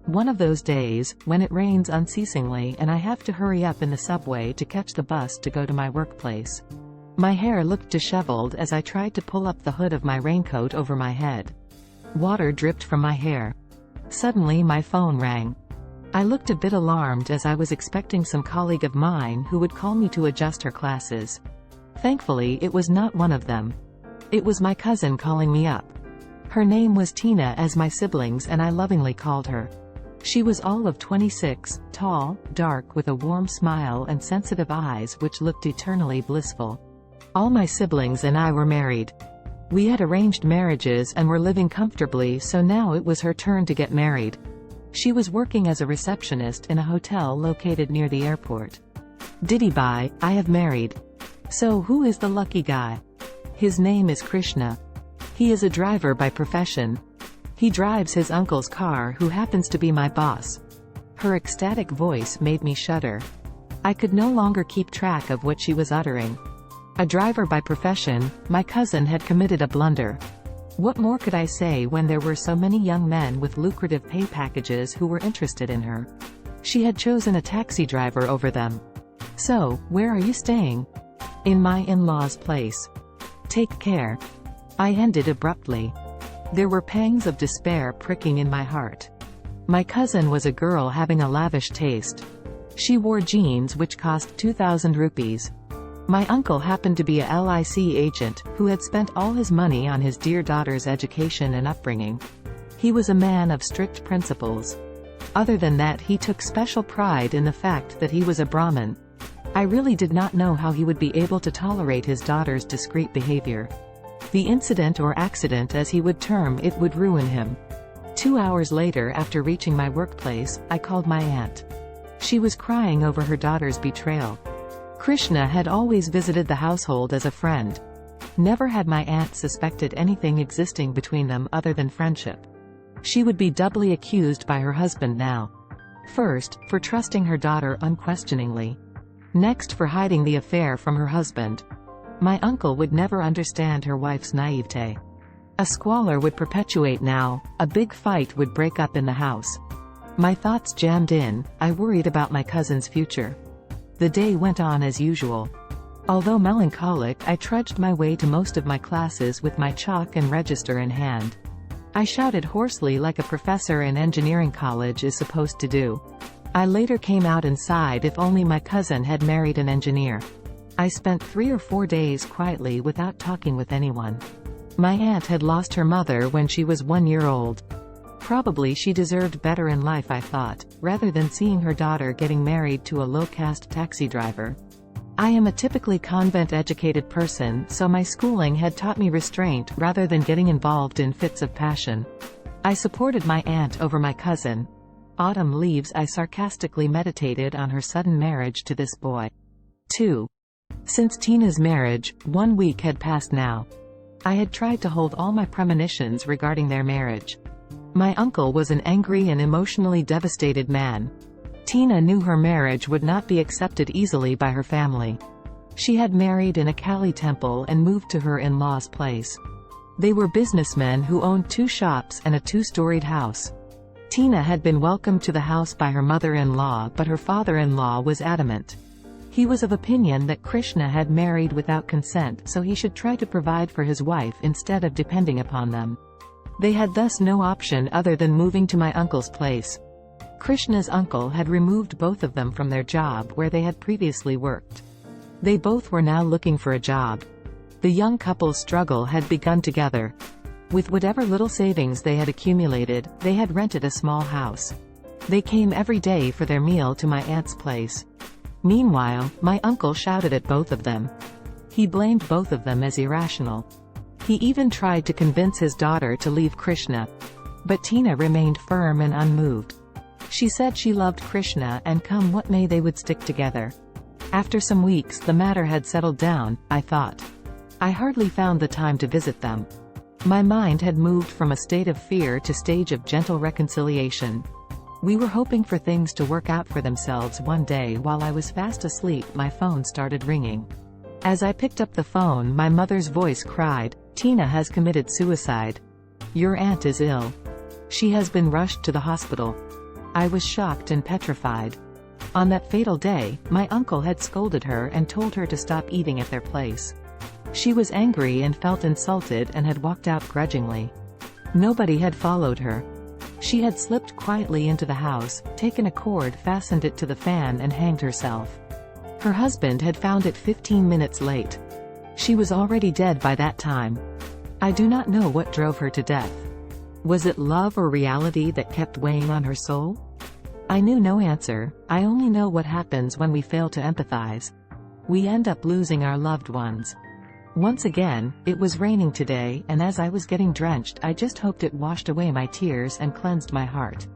One of those days, when it rains unceasingly and I have to hurry up in the subway to catch the bus to go to my workplace. My hair looked disheveled as I tried to pull up the hood of my raincoat over my head. Water dripped from my hair. Suddenly my phone rang. I looked a bit alarmed as I was expecting some colleague of mine who would call me to adjust her classes. Thankfully, it was not one of them. It was my cousin calling me up. Her name was Tina, as my siblings and I lovingly called her. She was all of 26, tall, dark, with a warm smile and sensitive eyes which looked eternally blissful. All my siblings and I were married. We had arranged marriages and were living comfortably, so now it was her turn to get married. She was working as a receptionist in a hotel located near the airport. Diddy bye, I have married. So who is the lucky guy? His name is Krishna. He is a driver by profession. He drives his uncle's car, who happens to be my boss. Her ecstatic voice made me shudder. I could no longer keep track of what she was uttering. A driver by profession, my cousin had committed a blunder. What more could I say when there were so many young men with lucrative pay packages who were interested in her? She had chosen a taxi driver over them. So, where are you staying? In my in-laws' place. Take care. I ended abruptly. There were pangs of despair pricking in my heart. My cousin was a girl having a lavish taste. She wore jeans which cost 2,000 rupees. My uncle happened to be a LIC agent, who had spent all his money on his dear daughter's education and upbringing. He was a man of strict principles. Other than that, he took special pride in the fact that he was a Brahmin. I really did not know how he would be able to tolerate his daughter's discreet behavior. The incident, or accident as he would term it, would ruin him. 2 hours later, after reaching my workplace, I called my aunt. She was crying over her daughter's betrayal. Krishna had always visited the household as a friend. Never had my aunt suspected anything existing between them other than friendship. She would be doubly accused by her husband now. First, for trusting her daughter unquestioningly. Next, for hiding the affair from her husband. My uncle would never understand her wife's naivete. A squalor would perpetuate now. A big fight would break up in the house. My thoughts jammed in. I worried about my cousin's future. The day went on as usual. Although melancholic, I trudged my way to most of my classes with my chalk and register in hand. I shouted hoarsely like a professor in engineering college is supposed to do. I later came out inside. If only my cousin had married an engineer. I spent 3 or 4 days quietly without talking with anyone. My aunt had lost her mother when she was 1 year old. Probably she deserved better in life, I thought, rather than seeing her daughter getting married to a low-caste taxi driver. I am a typically convent-educated person, so my schooling had taught me restraint rather than getting involved in fits of passion. I supported my aunt over my cousin. Autumn leaves. I sarcastically meditated on her sudden marriage to this boy. 2. Since Tina's marriage, 1 week had passed now. I had tried to hold all my premonitions regarding their marriage. My uncle was an angry and emotionally devastated man. Tina knew her marriage would not be accepted easily by her family. She had married in a Kali temple and moved to her in-laws' place. They were businessmen who owned 2 shops and a 2-storied house. Tina had been welcomed to the house by her mother-in-law, but her father-in-law was adamant. He was of opinion that Krishna had married without consent, so he should try to provide for his wife instead of depending upon them. They had thus no option other than moving to my uncle's place. Krishna's uncle had removed both of them from their job where they had previously worked. They both were now looking for a job. The young couple's struggle had begun together. With whatever little savings they had accumulated, they had rented a small house. They came every day for their meal to my aunt's place. Meanwhile, my uncle shouted at both of them. He blamed both of them as irrational. He even tried to convince his daughter to leave Krishna. But Tina remained firm and unmoved. She said she loved Krishna and come what may they would stick together. After some weeks the matter had settled down, I thought. I hardly found the time to visit them. My mind had moved from a state of fear to stage of gentle reconciliation. We were hoping for things to work out for themselves. One day while I was fast asleep, my phone started ringing. As I picked up the phone, my mother's voice cried, "Tina has committed suicide. Your aunt is ill. She has been rushed to the hospital." I was shocked and petrified. On that fatal day, my uncle had scolded her and told her to stop eating at their place. She was angry and felt insulted and had walked out grudgingly. Nobody had followed her. She had slipped quietly into the house, taken a cord, fastened it to the fan and hanged herself. Her husband had found it 15 minutes late. She was already dead by that time. I do not know what drove her to death. Was it love or reality that kept weighing on her soul? I knew no answer. I only know what happens when we fail to empathize. We end up losing our loved ones. Once again, it was raining today, and as I was getting drenched, I just hoped it washed away my tears and cleansed my heart.